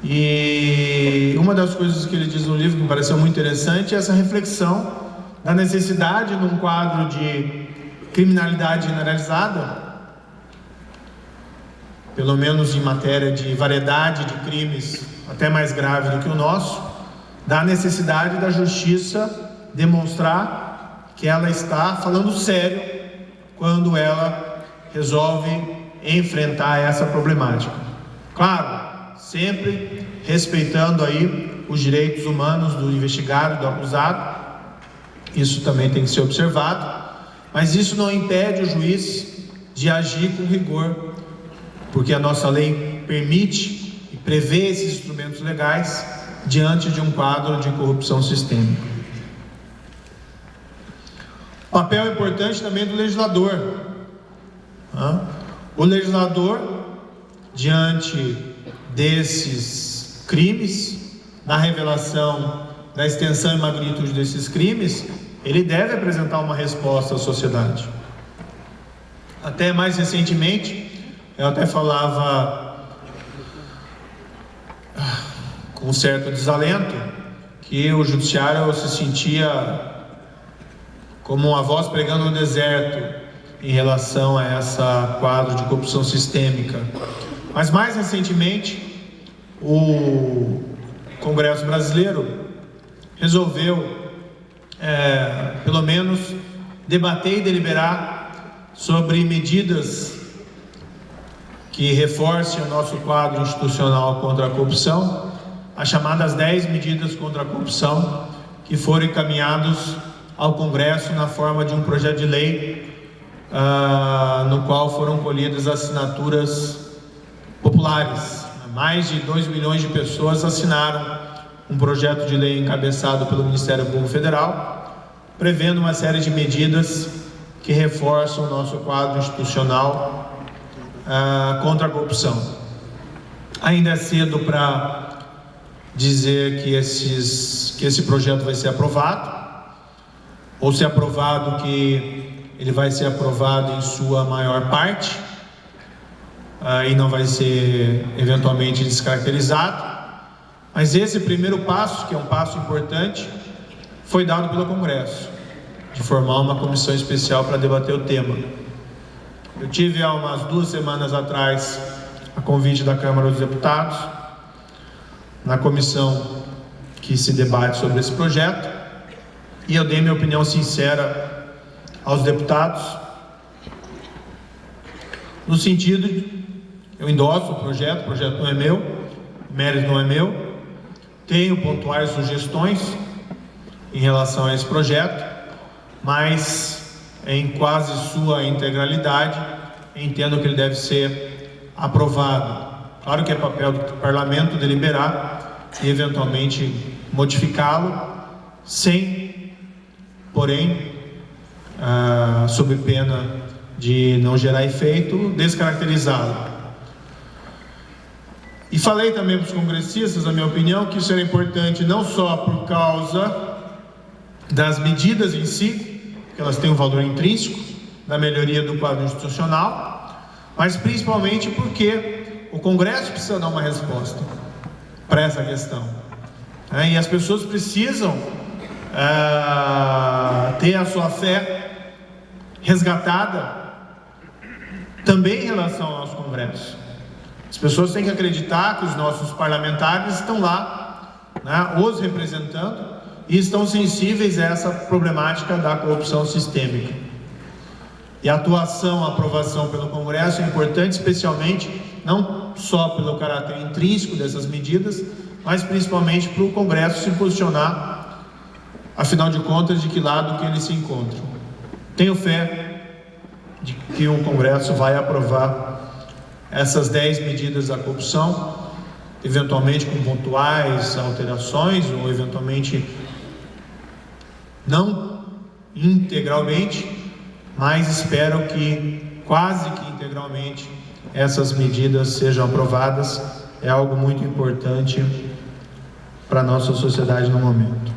E uma das coisas que ele diz no livro que me pareceu muito interessante é essa reflexão da necessidade, num quadro de criminalidade generalizada, pelo menos em matéria de variedade de crimes até mais grave do que o nosso, da necessidade da justiça demonstrar que ela está falando sério quando ela resolve enfrentar essa problemática. Claro, sempre respeitando aí os direitos humanos do investigado e do acusado, isso também tem que ser observado, mas isso não impede o juiz de agir com rigor, porque a nossa lei permite e prevê esses instrumentos legais diante de um quadro de corrupção sistêmica. Papel importante também do legislador. O legislador, diante desses crimes, na revelação da extensão e magnitude desses crimes, ele deve apresentar uma resposta à sociedade. Até mais recentemente, eu até falava com certo desalento que o judiciário se sentia como uma voz pregando no deserto em relação a essa quadro de corrupção sistêmica. Mas mais recentemente, o Congresso Brasileiro resolveu pelo menos, debater e deliberar sobre medidas que reforcem o nosso quadro institucional contra a corrupção, as chamadas 10 medidas contra a corrupção, que foram encaminhados ao Congresso na forma de um projeto de lei, no qual foram colhidas assinaturas populares. Mais de 2 milhões de pessoas assinaram um projeto de lei encabeçado pelo Ministério Público Federal, prevendo uma série de medidas que reforçam o nosso quadro institucional contra a corrupção. Ainda é cedo para dizer que esse projeto vai ser aprovado, ou se aprovado, que ele vai ser aprovado em sua maior parte, e não vai ser eventualmente descaracterizado. Mas esse primeiro passo, que é um passo importante, foi dado pelo Congresso, de formar uma comissão especial para debater o tema. Eu tive há umas 2 semanas atrás, a convite da Câmara dos Deputados, na comissão que se debate sobre esse projeto, e eu dei minha opinião sincera aos deputados, no sentido de, eu endosso o projeto não é meu, o mérito não é meu, tenho pontuais sugestões em relação a esse projeto, mas em quase sua integralidade entendo que ele deve ser aprovado. Claro que é papel do Parlamento deliberar e eventualmente modificá-lo, sem, porém, sob pena de não gerar efeito, descaracterizá-lo. E falei também para os congressistas, a minha opinião, que isso era importante não só por causa das medidas em si, que elas têm um valor intrínseco da melhoria do quadro institucional, mas principalmente porque o Congresso precisa dar uma resposta para essa questão, e as pessoas precisam ter a sua fé resgatada também em relação ao nosso Congresso. As pessoas têm que acreditar que os nossos parlamentares estão lá, os representando, e estão sensíveis a essa problemática da corrupção sistêmica. E a atuação, a aprovação pelo Congresso é importante, especialmente, não só pelo caráter intrínseco dessas medidas, mas principalmente para o Congresso se posicionar, afinal de contas, de que lado que ele se encontra. Tenho fé de que o Congresso vai aprovar essas 10 medidas da corrupção, eventualmente com pontuais alterações, ou eventualmente não integralmente, mas espero que quase que integralmente essas medidas sejam aprovadas. É algo muito importante para a nossa sociedade no momento.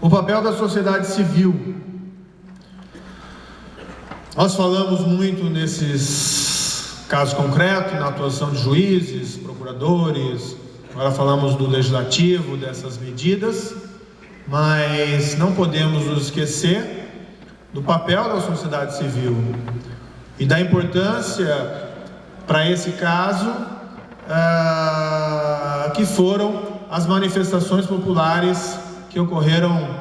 O papel da sociedade civil. Nós falamos muito nesses casos concretos, na atuação de juízes, procuradores, agora falamos do legislativo, dessas medidas, mas não podemos nos esquecer do papel da sociedade civil e da importância para esse caso que foram as manifestações populares que ocorreram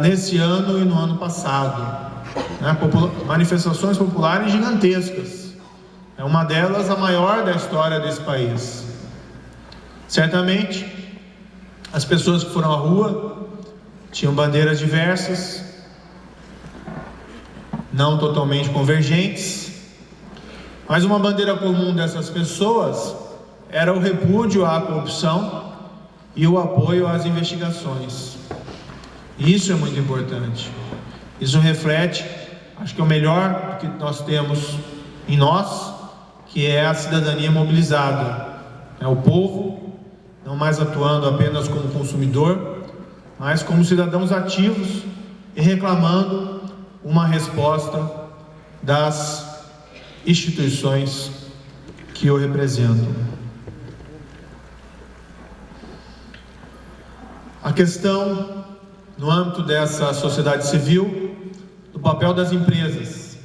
nesse ano e no ano passado. Manifestações populares gigantescas, uma delas a maior da história desse país. Certamente as pessoas que foram à rua tinham bandeiras diversas, não totalmente convergentes, mas uma bandeira comum dessas pessoas era o repúdio à corrupção e o apoio às investigações. Isso é muito importante. Isso reflete, acho que é o melhor que nós temos em nós, que é a cidadania mobilizada. É o povo, não mais atuando apenas como consumidor, mas como cidadãos ativos e reclamando uma resposta das instituições que o representam. A questão, no âmbito dessa sociedade civil, do papel das empresas.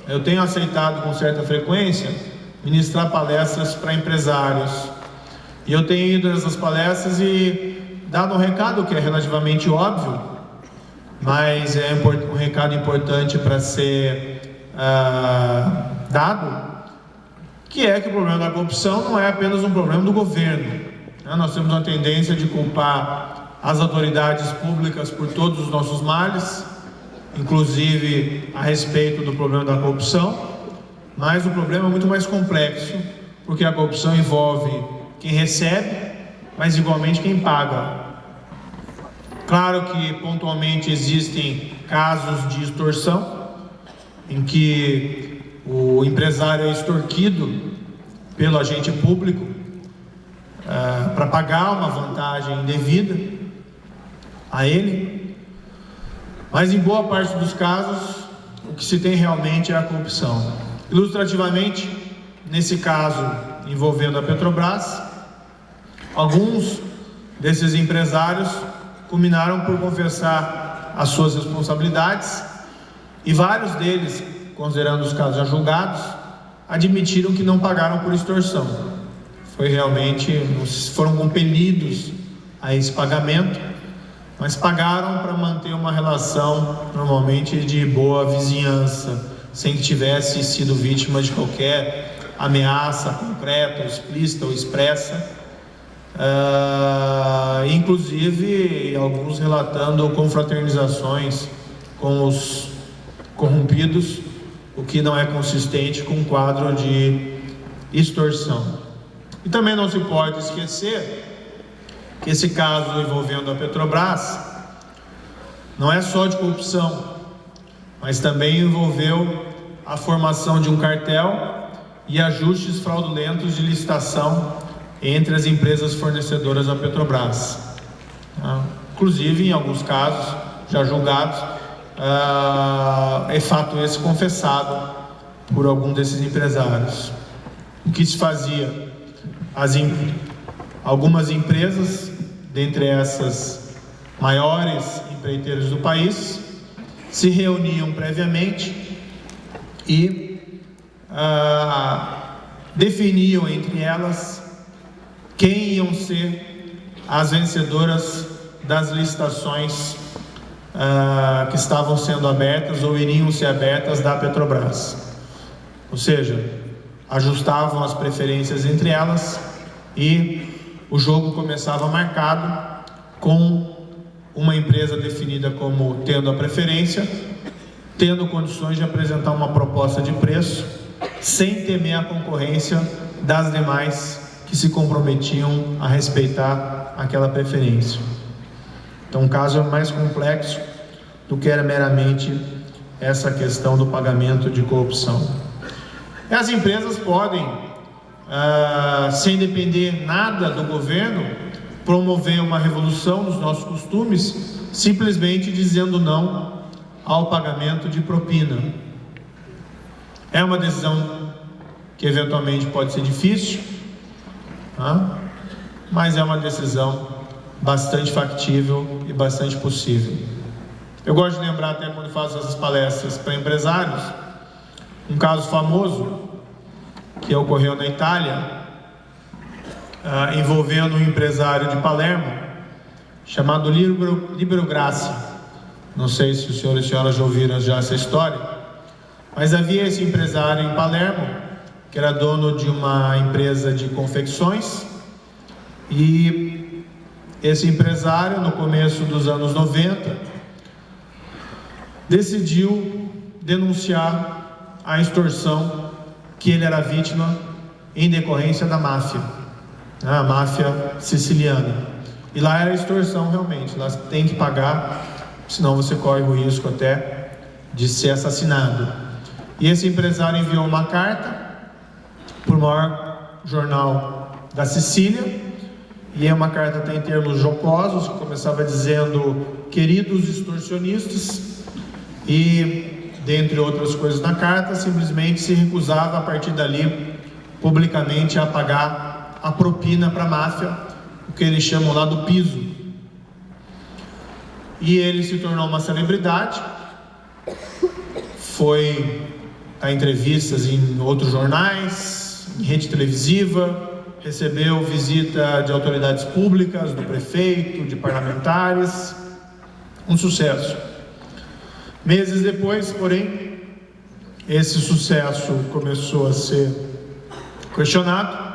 Eu tenho aceitado com certa frequência ministrar palestras para empresários, e eu tenho ido nessas palestras e dado um recado que é relativamente óbvio, mas é um recado importante para ser dado, que é que o problema da corrupção não é apenas um problema do governo. Nós temos uma tendência de culpar as autoridades públicas por todos os nossos males, inclusive a respeito do problema da corrupção, mas o problema é muito mais complexo, porque a corrupção envolve quem recebe, mas igualmente quem paga. Claro que pontualmente existem casos de extorsão, em que o empresário é extorquido pelo agente público para pagar uma vantagem indevida a ele, mas em boa parte dos casos o que se tem realmente é a corrupção. Ilustrativamente, nesse caso envolvendo a Petrobras, alguns desses empresários culminaram por confessar as suas responsabilidades e vários deles, considerando os casos já julgados, admitiram que não pagaram por extorsão. Foram compelidos a esse pagamento, mas pagaram para manter uma relação normalmente de boa vizinhança, sem que tivesse sido vítima de qualquer ameaça concreta, explícita ou expressa, inclusive alguns relatando confraternizações com os corrompidos, o que não é consistente com um quadro de extorsão. E também não se pode esquecer que esse caso envolvendo a Petrobras não é só de corrupção, mas também envolveu a formação de um cartel e ajustes fraudulentos de licitação entre as empresas fornecedoras da Petrobras. Inclusive, em alguns casos já julgados, é fato esse confessado por algum desses empresários. O que se fazia? Algumas empresas, dentre essas maiores empreiteiras do país, se reuniam previamente e definiam entre elas quem iam ser as vencedoras das licitações que estavam sendo abertas ou iriam ser abertas da Petrobras. Ou seja, ajustavam as preferências entre elas e o jogo começava marcado com uma empresa definida como tendo a preferência, tendo condições de apresentar uma proposta de preço, sem temer a concorrência das demais que se comprometiam a respeitar aquela preferência. Então o caso é mais complexo do que era meramente essa questão do pagamento de corrupção. E as empresas podem, sem depender nada do governo, promover uma revolução nos nossos costumes, simplesmente dizendo não ao pagamento de propina. É uma decisão que eventualmente pode ser difícil, mas é uma decisão bastante factível e bastante possível. Eu gosto de lembrar, até quando faço essas palestras para empresários, um caso famoso que ocorreu na Itália, envolvendo um empresário de Palermo chamado Libero Grassi. Não sei se os senhores e senhoras já ouviram essa história, mas havia esse empresário em Palermo que era dono de uma empresa de confecções, e esse empresário, no começo dos anos 90, decidiu denunciar a extorsão que ele era vítima em decorrência da máfia, a máfia siciliana. E lá era extorsão realmente, lá tem que pagar, senão você corre o risco até de ser assassinado. E esse empresário enviou uma carta para o maior jornal da Sicília, e é uma carta até em termos jocosos, que começava dizendo: queridos extorsionistas, e dentre outras coisas na carta, simplesmente se recusava a partir dali publicamente a pagar a propina para a máfia, o que eles chamam lá do piso. E ele se tornou uma celebridade, foi a entrevistas em outros jornais, em rede televisiva, recebeu visita de autoridades públicas, do prefeito, de parlamentares, um sucesso. Meses depois, porém, esse sucesso começou a ser questionado.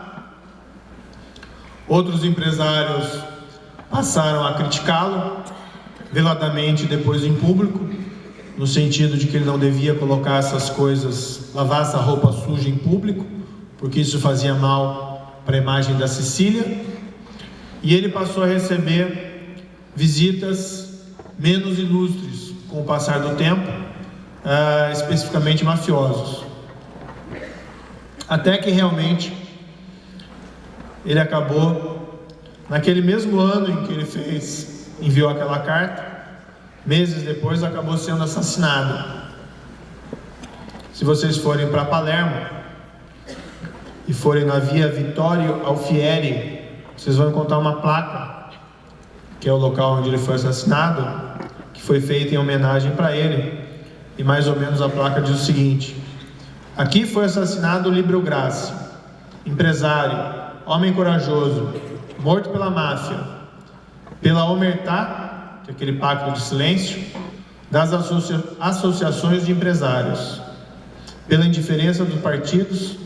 Outros empresários passaram a criticá-lo veladamente, depois em público, no sentido de que ele não devia colocar essas coisas, lavar essa roupa suja em público, porque isso fazia mal para a imagem da Sicília. E ele passou a receber visitas menos ilustres com o passar do tempo, especificamente mafiosos. Até que realmente ele acabou, naquele mesmo ano em que ele enviou aquela carta, meses depois acabou sendo assassinado. Se vocês forem para Palermo e forem na via Vittorio Alfieri, vocês vão encontrar uma placa, que é o local onde ele foi assassinado, que foi feita em homenagem para ele, e mais ou menos a placa diz o seguinte: aqui foi assassinado Libero Grassi, empresário, homem corajoso, morto pela máfia, pela omertà, que é aquele pacto de silêncio, das associações de empresários, pela indiferença dos partidos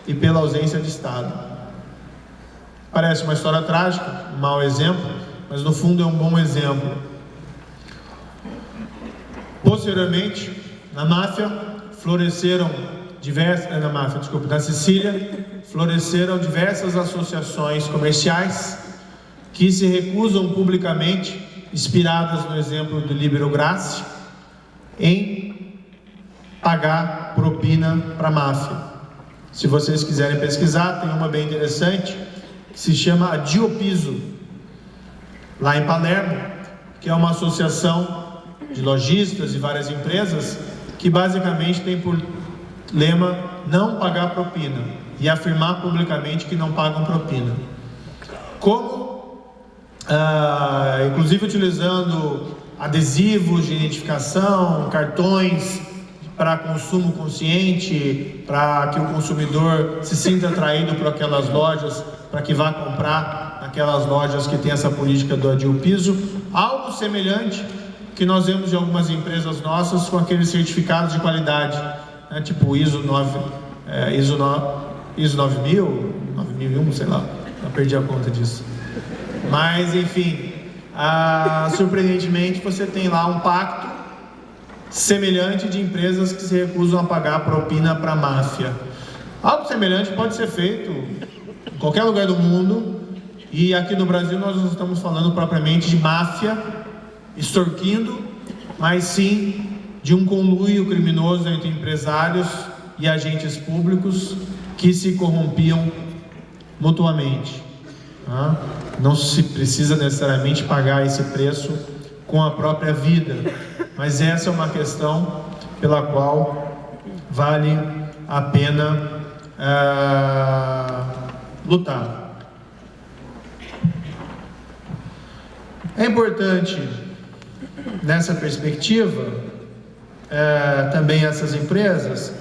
e pela ausência de Estado. Parece uma história trágica, um mau exemplo, mas no fundo é um bom exemplo. Posteriormente, na Sicília, floresceram diversas associações comerciais que se recusam publicamente, inspiradas no exemplo do Libero Grassi, em pagar propina para a máfia. Se vocês quiserem pesquisar, tem uma bem interessante, que se chama Adio Piso, lá em Palermo, que é uma associação de lojistas e várias empresas, que basicamente tem por lema não pagar propina, e afirmar publicamente que não pagam propina. Inclusive utilizando adesivos de identificação, cartões para consumo consciente, para que o consumidor se sinta atraído por aquelas lojas, para que vá comprar naquelas lojas que tem essa política do Adio Piso. Algo semelhante que nós vemos de algumas empresas nossas com aqueles certificados de qualidade, né, tipo ISO 9000, 9001, sei lá, eu perdi a conta disso. Mas, enfim, surpreendentemente, você tem lá um pacto semelhante de empresas que se recusam a pagar propina para a máfia. Algo semelhante pode ser feito em qualquer lugar do mundo, e aqui no Brasil nós não estamos falando propriamente de máfia extorquindo, mas sim de um conluio criminoso entre empresários e agentes públicos que se corrompiam mutuamente. Não se precisa necessariamente pagar esse preço com a própria vida, mas essa é uma questão pela qual vale a pena lutar. É importante, nessa perspectiva, também essas empresas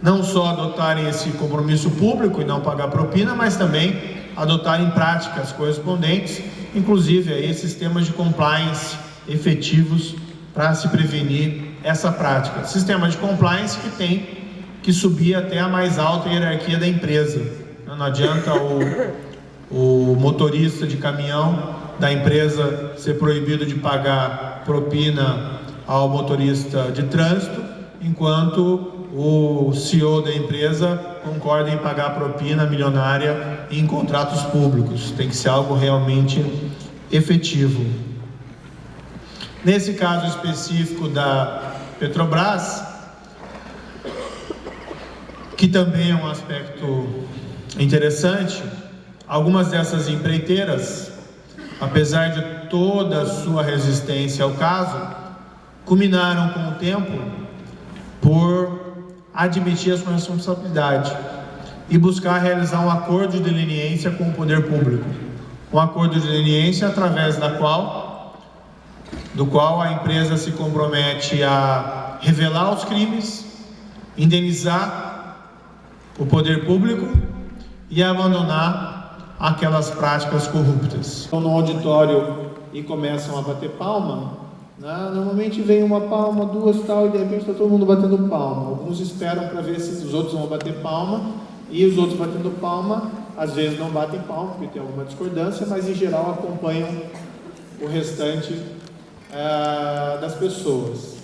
não só adotarem esse compromisso público e não pagar propina, mas também adotarem práticas correspondentes, inclusive aí sistemas de compliance efetivos para se prevenir essa prática. Sistema de compliance que tem que subir até a mais alta hierarquia da empresa. Não adianta o motorista de caminhão da empresa ser proibido de pagar propina ao motorista de trânsito, enquanto o CEO da empresa concorda em pagar propina milionária em contratos públicos. Tem que ser algo realmente efetivo. Nesse caso específico da Petrobras, que também é um aspecto interessante, algumas dessas empreiteiras, apesar de toda a sua resistência ao caso, culminaram com o tempo por admitir a sua responsabilidade e buscar realizar um acordo de leniência com o poder público. Um acordo de leniência através do qual a empresa se compromete a revelar os crimes, indenizar o poder público e abandonar aquelas práticas corruptas. Estão no auditório e começam a bater palma, né? Normalmente vem uma palma, duas, tal, e de repente está todo mundo batendo palma. Alguns esperam para ver se os outros vão bater palma, e os outros batendo palma, às vezes não batem palma, porque tem alguma discordância, mas em geral acompanham o restante das pessoas.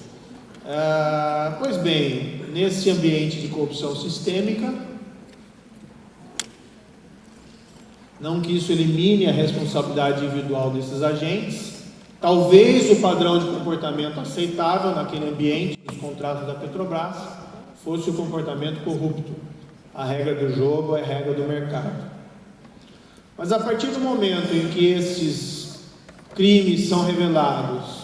Pois bem, nesse ambiente de corrupção sistêmica, não que isso elimine a responsabilidade individual desses agentes, talvez o padrão de comportamento aceitável naquele ambiente, nos contratos da Petrobras, fosse o comportamento corrupto. A regra do jogo é a regra do mercado. Mas a partir do momento em que esses crimes são revelados,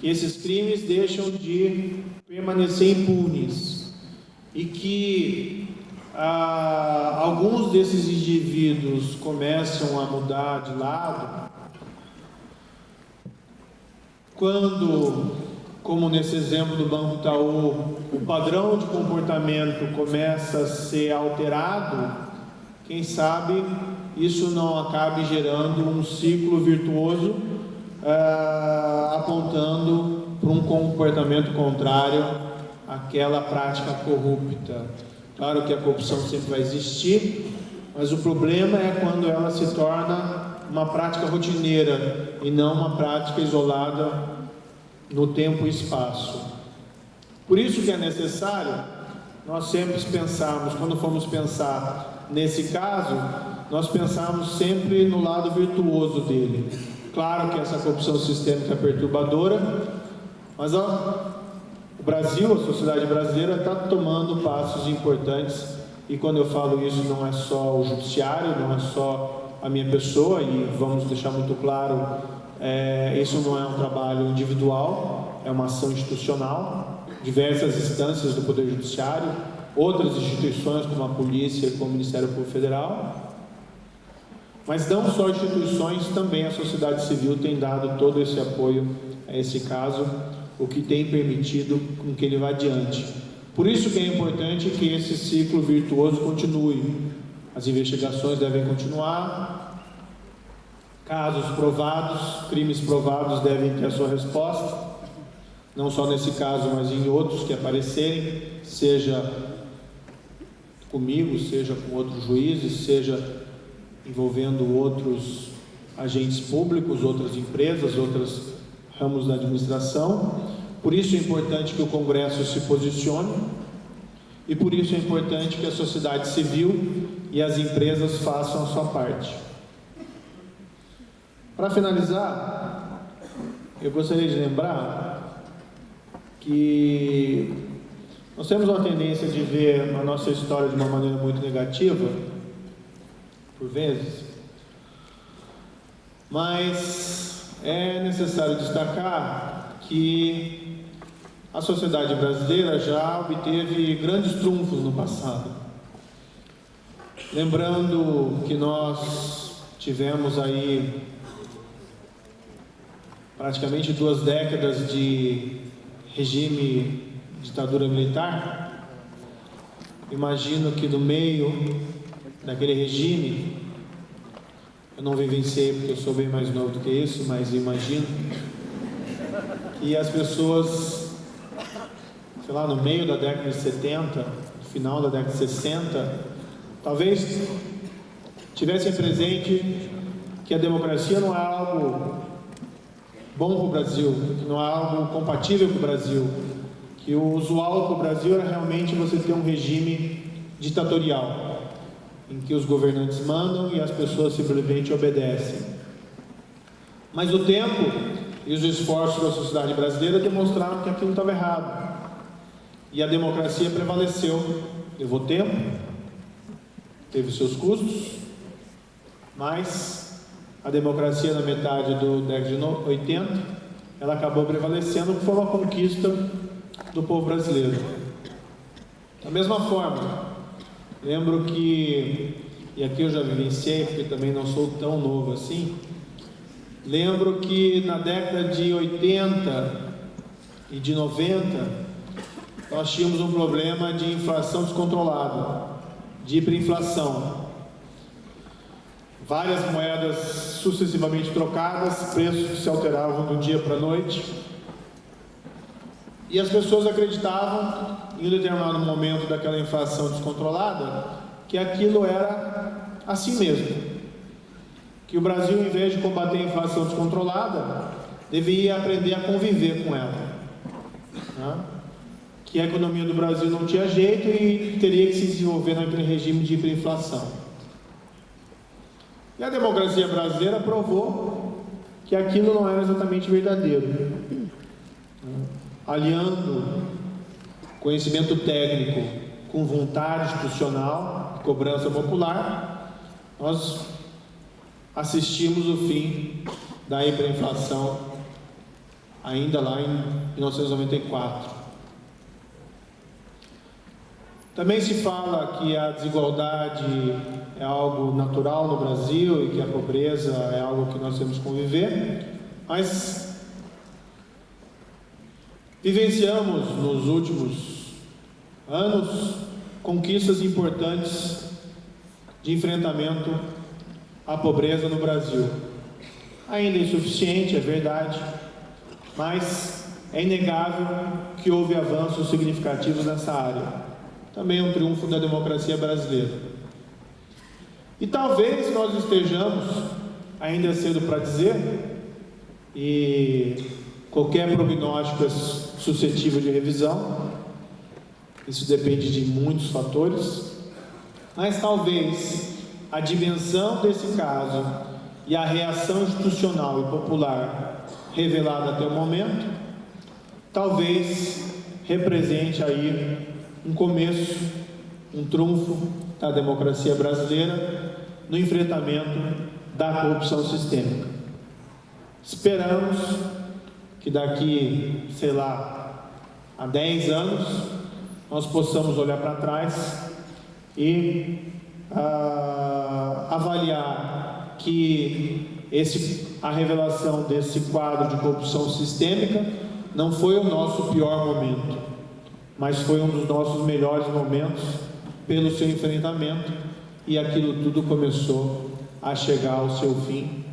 que esses crimes deixam de permanecer impunes e que alguns desses indivíduos começam a mudar de lado, quando, como nesse exemplo do Banco Itaú, o padrão de comportamento começa a ser alterado, quem sabe isso não acabe gerando um ciclo virtuoso, apontando para um comportamento contrário àquela prática corrupta. Claro que a corrupção sempre vai existir, mas o problema é quando ela se torna uma prática rotineira e não uma prática isolada no tempo e espaço. Por isso que é necessário nós sempre pensarmos, quando formos pensar nesse caso, nós pensarmos sempre no lado virtuoso dele. Claro que essa corrupção sistêmica é perturbadora, mas o Brasil, a sociedade brasileira está tomando passos importantes, e quando eu falo isso não é só o judiciário, não é só a minha pessoa, e vamos deixar muito claro, isso não é um trabalho individual, é uma ação institucional, diversas instâncias do Poder Judiciário, outras instituições como a Polícia e como o Ministério Público Federal, mas não só instituições, também a sociedade civil tem dado todo esse apoio a esse caso, o que tem permitido com que ele vá adiante. Por isso que é importante que esse ciclo virtuoso continue. As investigações devem continuar, casos provados, crimes provados devem ter a sua resposta, não só nesse caso, mas em outros que aparecerem, seja comigo, seja com outros juízes, seja envolvendo outros agentes públicos, outras empresas, outros ramos da administração. Por isso é importante que o Congresso se posicione e por isso é importante que a sociedade civil e as empresas façam a sua parte. Para finalizar, eu gostaria de lembrar que nós temos uma tendência de ver a nossa história de uma maneira muito negativa, por vezes, mas é necessário destacar que a sociedade brasileira já obteve grandes trunfos no passado. Lembrando que nós tivemos aí praticamente 2 décadas de regime ditadura militar. Imagino que no meio daquele regime, eu não vivenciei porque eu sou bem mais novo do que isso, mas imagino que as pessoas, sei lá, no meio da década de 70, no final da década de 60, talvez tivessem presente que a democracia não é algo bom para o Brasil, que não é algo compatível com o Brasil, que o usual para o Brasil era realmente você ter um regime ditatorial, em que os governantes mandam e as pessoas simplesmente obedecem. Mas o tempo e os esforços da sociedade brasileira demonstraram que aquilo estava errado. E a democracia prevaleceu. Levou tempo, teve seus custos, mas a democracia na metade do década de 80, ela acabou prevalecendo, que foi uma conquista do povo brasileiro. Da mesma forma, lembro que, e aqui eu já vivenciei, porque também não sou tão novo assim, lembro que na década de 80 e de 90, nós tínhamos um problema de inflação descontrolada, de hiperinflação. várias moedas sucessivamente trocadas, preços que se alteravam do dia para a noite. E as pessoas acreditavam, em um determinado momento daquela inflação descontrolada, que aquilo era assim mesmo. Que o Brasil, em vez de combater a inflação descontrolada, deveria aprender a conviver com ela. Né? Que a economia do Brasil não tinha jeito e teria que se desenvolver no regime de hiperinflação. E a democracia brasileira provou que aquilo não era exatamente verdadeiro. Aliando conhecimento técnico com vontade institucional, cobrança popular, nós assistimos o fim da hiperinflação ainda lá em 1994. Também se fala que a desigualdade é algo natural no Brasil e que a pobreza é algo que nós temos que conviver, mas vivenciamos nos últimos anos conquistas importantes de enfrentamento à pobreza no Brasil. Ainda insuficiente, é verdade, mas é inegável que houve avanços significativos nessa área. Também é um triunfo da democracia brasileira. E talvez nós estejamos, ainda é cedo para dizer, e qualquer prognóstico é suscetível de revisão, isso depende de muitos fatores, mas talvez a dimensão desse caso e a reação institucional e popular revelada até o momento, talvez represente aí um começo, um trunfo da democracia brasileira no enfrentamento da corrupção sistêmica. Esperamos que daqui, sei lá, a 10 anos, nós possamos olhar para trás e avaliar que a revelação desse quadro de corrupção sistêmica não foi o nosso pior momento, mas foi um dos nossos melhores momentos pelo seu enfrentamento, e aquilo tudo começou a chegar ao seu fim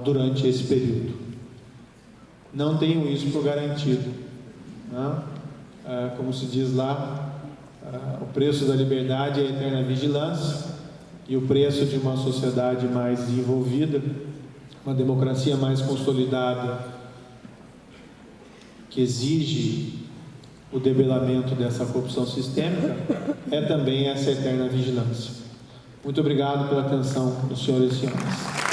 durante esse período. Não tenho isso por garantido, né? Como se diz lá, o preço da liberdade é a eterna vigilância, e o preço de uma sociedade mais desenvolvida, uma democracia mais consolidada, que exige o debelamento dessa corrupção sistêmica, é também essa eterna vigilância. Muito obrigado pela atenção dos senhores e senhoras.